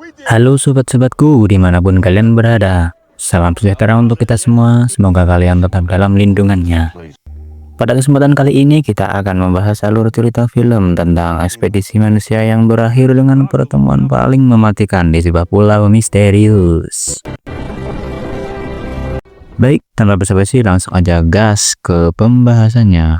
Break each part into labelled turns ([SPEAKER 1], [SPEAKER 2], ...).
[SPEAKER 1] Halo sobat-sobatku dimanapun kalian berada. Salam sejahtera untuk kita semua. Semoga kalian tetap dalam lindungannya. Pada kesempatan kali ini kita akan membahas alur cerita film tentang ekspedisi manusia yang berakhir dengan pertemuan paling mematikan di sebuah pulau misterius. Baik, tanpa basa-basi langsung aja gas ke pembahasannya.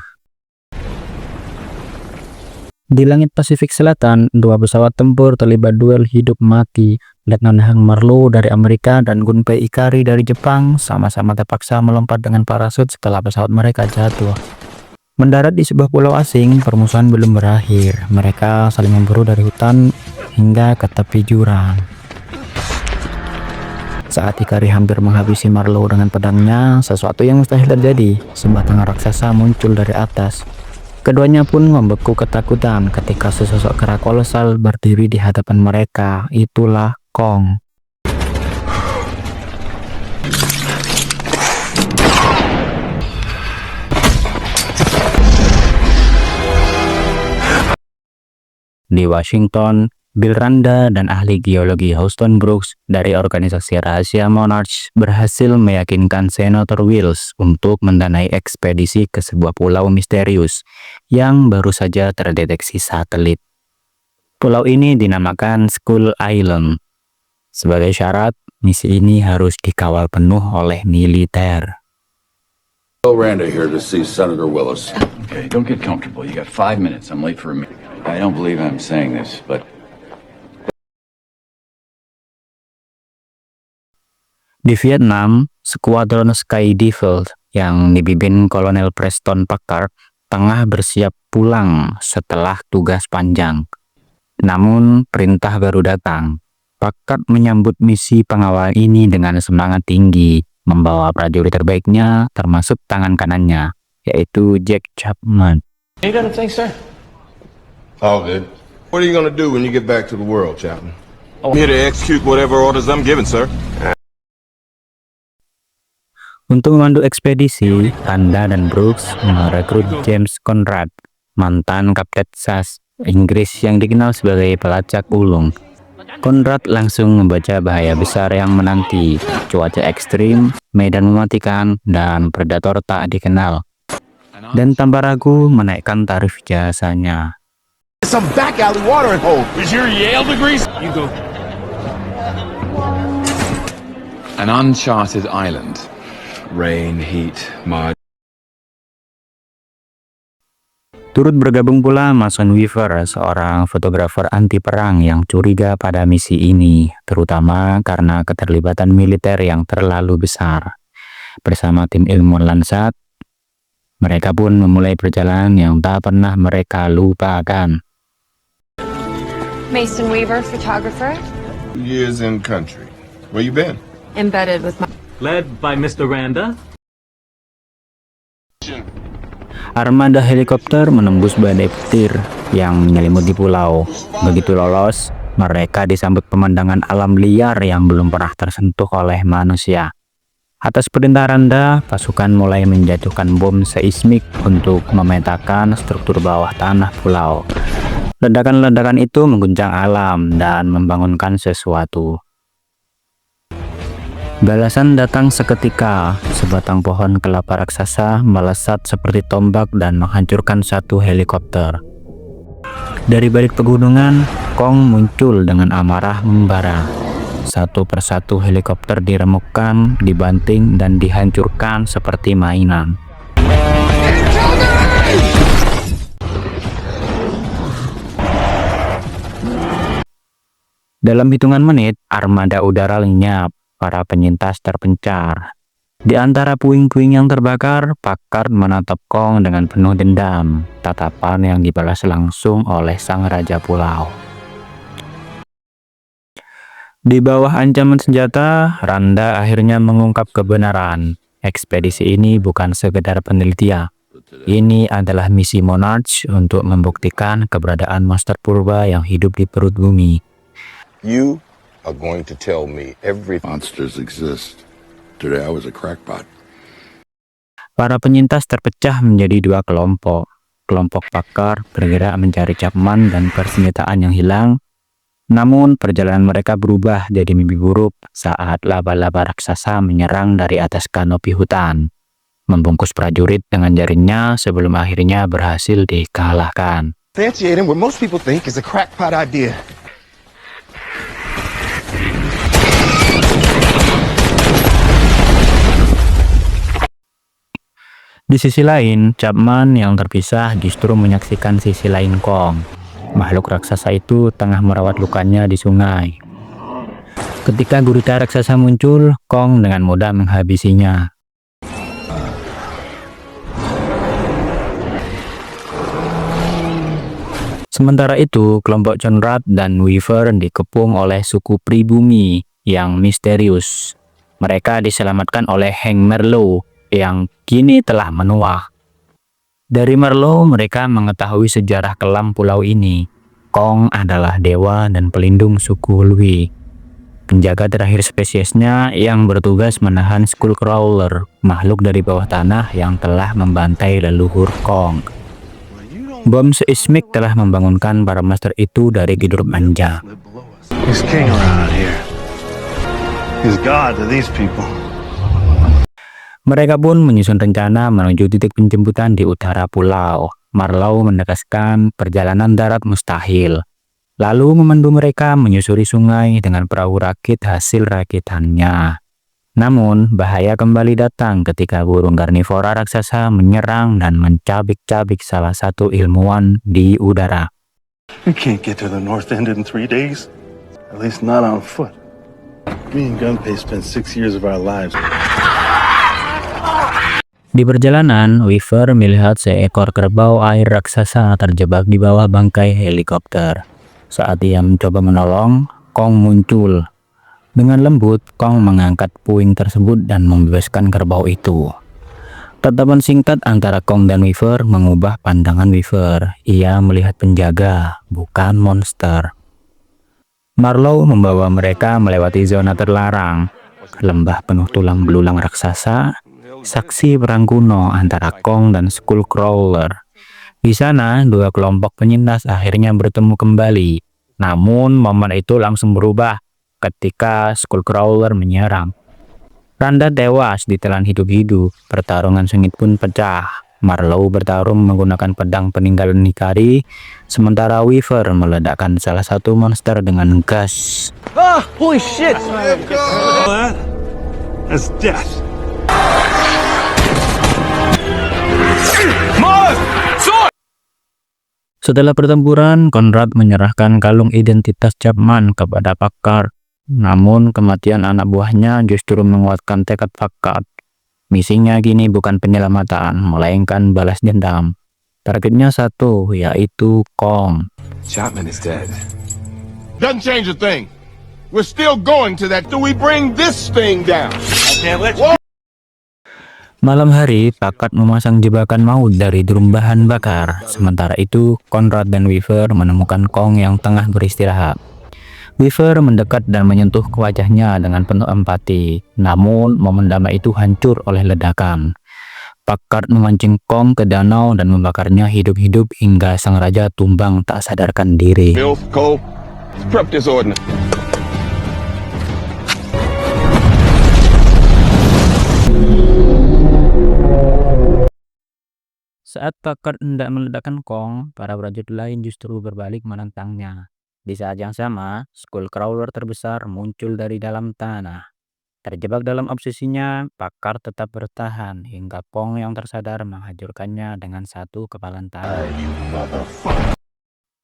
[SPEAKER 1] Di langit Pasifik Selatan, dua pesawat tempur terlibat duel hidup mati. Letnan Hank Marlowe dari Amerika dan Gunpei Ikari dari Jepang sama-sama terpaksa melompat dengan parasut setelah pesawat mereka jatuh. Mendarat di sebuah pulau asing, permusuhan belum berakhir. Mereka saling memburu dari hutan hingga ke tepi jurang. Saat Ikari hampir menghabisi Marlowe dengan pedangnya, sesuatu yang mustahil terjadi. Sebatang raksasa muncul dari atas. Keduanya pun membeku ketakutan ketika sesosok kera kolosal berdiri di hadapan mereka. Itulah Kong. Di Washington, Bill Randa dan ahli geologi Houston Brooks dari organisasi rahasia Monarch berhasil meyakinkan Senator Wills untuk mendanai ekspedisi ke sebuah pulau misterius yang baru saja terdeteksi satelit. Pulau ini dinamakan Skull Island. Sebagai syarat, misi ini harus dikawal penuh oleh militer.
[SPEAKER 2] Bill Randa here to see Senator Willis.
[SPEAKER 3] Okay, don't get comfortable. You got 5 minutes. I'm late for a meeting. I don't believe I'm saying this, but
[SPEAKER 1] Di Vietnam, Skuadron Sky Devil yang dipimpin Kolonel Preston Packard tengah bersiap pulang setelah tugas panjang. Namun, perintah baru datang. Packard menyambut misi pengawal ini dengan semangat tinggi, membawa prajurit terbaiknya termasuk tangan kanannya, yaitu Jack Chapman.
[SPEAKER 4] You got a thing, sir?
[SPEAKER 2] All good. What are you gonna do when you get back to the world, Chapman?
[SPEAKER 4] Oh.
[SPEAKER 2] I'm here to execute whatever orders I'm given, sir.
[SPEAKER 1] Untuk memandu ekspedisi, Randa dan Brooks merekrut James Conrad, mantan Kapten SAS Inggris yang dikenal sebagai pelacak ulung. Conrad langsung membaca bahaya besar yang menanti, cuaca ekstrim, medan mematikan, dan predator tak dikenal. Dan tanpa ragu menaikkan tarif jasanya.
[SPEAKER 2] Some back alley watering hole.
[SPEAKER 4] Is your Yale degrees? You go.
[SPEAKER 3] an uncharted island. Rain, heat, mud.
[SPEAKER 1] Turut bergabung pula Mason Weaver, seorang fotografer anti perang yang curiga pada misi ini, terutama karena keterlibatan militer yang terlalu besar. Bersama tim ilmuwan Landsat, mereka pun memulai perjalanan yang tak pernah mereka lupakan.
[SPEAKER 5] Mason Weaver, photographer.
[SPEAKER 2] 2 years in country. Where you been?
[SPEAKER 5] Embedded with my...
[SPEAKER 4] Led by Mr. Randa.
[SPEAKER 1] Armada helikopter menembus badai petir yang menyelimuti pulau. Begitu lolos, mereka disambut pemandangan alam liar yang belum pernah tersentuh oleh manusia. Atas perintah Randa, pasukan mulai menjatuhkan bom seismik untuk memetakan struktur bawah tanah pulau. Ledakan-ledakan itu mengguncang alam dan membangunkan sesuatu. Balasan datang seketika. Sebatang pohon kelapa raksasa melesat seperti tombak dan menghancurkan satu helikopter. Dari balik pegunungan, Kong muncul dengan amarah membara. Satu persatu helikopter diremukkan, dibanting, dan dihancurkan seperti mainan. Dalam hitungan menit, armada udara lenyap. Para penyintas terpencar. Di antara puing-puing yang terbakar, Packard menatap Kong dengan penuh dendam, tatapan yang dibalas langsung oleh sang raja pulau. Di bawah ancaman senjata, Randa akhirnya mengungkap kebenaran. Ekspedisi ini bukan sekedar penelitian. Ini adalah misi Monarch untuk membuktikan keberadaan monster purba yang hidup di perut bumi.
[SPEAKER 2] You are going to tell me every monsters exist. Today I was a crackpot.
[SPEAKER 1] Para penyintas terpecah menjadi dua kelompok. Kelompok Packard bergerak mencari Chapman dan persenjataan yang hilang, Namun perjalanan mereka berubah jadi mimpi buruk saat laba-laba raksasa menyerang dari atas kanopi hutan, membungkus prajurit dengan jaringnya sebelum akhirnya berhasil dikalahkan.
[SPEAKER 6] Substantiating what most people think is a crackpot idea.
[SPEAKER 1] Di sisi lain, Chapman yang terpisah justru menyaksikan sisi lain Kong. Makhluk raksasa itu tengah merawat lukanya di sungai. Ketika gurita raksasa muncul, Kong dengan mudah menghabisinya. Sementara itu, kelompok Conrad dan Weaver dikepung oleh suku pribumi yang misterius. Mereka diselamatkan oleh Hank Merlo yang kini telah menua. Dari Merlo, mereka mengetahui sejarah kelam pulau ini. Kong adalah dewa dan pelindung suku Lui, penjaga terakhir spesiesnya yang bertugas menahan Skullcrawler, makhluk dari bawah tanah yang telah membantai leluhur Kong. Bom seismik telah membangunkan para monster itu dari tidur manja.
[SPEAKER 7] He's king around here. He's God to these people.
[SPEAKER 1] Mereka pun menyusun rencana menuju titik penjemputan di utara pulau. Marlowe menegaskan perjalanan darat mustahil, lalu memandu mereka menyusuri sungai dengan perahu rakit hasil rakitannya. Namun, bahaya kembali datang ketika burung karnivora raksasa menyerang dan mencabik-cabik salah satu ilmuwan di udara.
[SPEAKER 7] We can't get to the north end in 3 days. At least not on foot. Me and Gunpei spent 6 years of our lives.
[SPEAKER 1] Di perjalanan, Weaver melihat seekor kerbau air raksasa terjebak di bawah bangkai helikopter. Saat ia mencoba menolong, Kong muncul. Dengan lembut, Kong mengangkat puing tersebut dan membebaskan kerbau itu. Tatapan singkat antara Kong dan Weaver mengubah pandangan Weaver. Ia melihat penjaga, bukan monster. Marlowe membawa mereka melewati zona terlarang, lembah penuh tulang belulang raksasa, saksi perang kuno antara Kong dan Skullcrawler. Di sana, dua kelompok penyintas akhirnya bertemu kembali. Namun, momen itu langsung berubah ketika Skullcrawler menyerang. Randa tewas ditelan hidup-hidup. Pertarungan sengit pun pecah. Marlowe bertarung menggunakan pedang peninggalan Hikari, sementara Weaver meledakkan salah satu monster dengan gas.
[SPEAKER 4] Ah, holy shit!
[SPEAKER 7] That's death.
[SPEAKER 1] Setelah pertempuran, Conrad menyerahkan kalung identitas Chapman kepada Packard. Namun, kematian anak buahnya justru menguatkan tekad Packard. Misinya kini bukan penyelamatan, melainkan balas dendam. Targetnya satu, yaitu Kong.
[SPEAKER 3] Chapman is dead.
[SPEAKER 2] Doesn't change a thing. We're still going to that till we bring this thing down.
[SPEAKER 1] Malam hari, Packard memasang jebakan maut dari drum bahan bakar. Sementara itu, Conrad dan Weaver menemukan Kong yang tengah beristirahat. Weaver mendekat dan menyentuh ke wajahnya dengan penuh empati. Namun, momen damai itu hancur oleh ledakan. Packard memancing Kong ke danau dan membakarnya hidup-hidup hingga sang raja tumbang tak sadarkan diri.
[SPEAKER 2] Bill, Cole, prep this ordnance.
[SPEAKER 1] Saat Packard hendak meledakkan Kong, para prajurit lain justru berbalik menentangnya. Di saat yang sama, Skullcrawler terbesar muncul dari dalam tanah. Terjebak dalam obsesinya, Packard tetap bertahan hingga Kong yang tersadar menghancurkannya dengan satu kepalan tangan.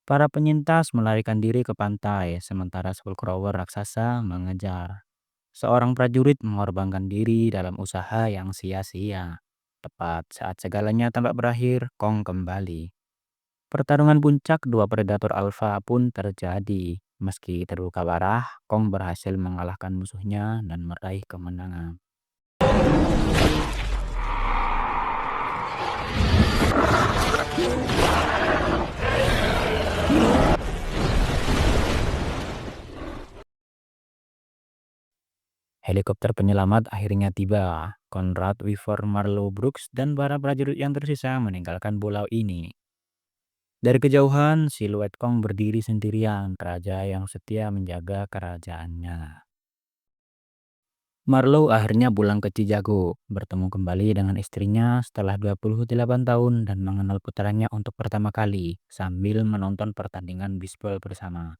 [SPEAKER 1] Para penyintas melarikan diri ke pantai, sementara Skullcrawler raksasa mengejar. Seorang prajurit mengorbankan diri dalam usaha yang sia-sia. Tepat saat segalanya tampak berakhir, Kong kembali. Pertarungan puncak dua predator alfa pun terjadi. Meski terluka parah, Kong berhasil mengalahkan musuhnya dan meraih kemenangan. Helikopter penyelamat akhirnya tiba. Conrad, Weaver, Marlowe, Brooks, dan para prajurit yang tersisa meninggalkan pulau ini. Dari kejauhan, siluet Kong berdiri sendirian, raja yang setia menjaga kerajaannya. Marlowe akhirnya pulang ke Chicago, bertemu kembali dengan istrinya setelah 28 tahun dan mengenal putranya untuk pertama kali sambil menonton pertandingan bisbol bersama.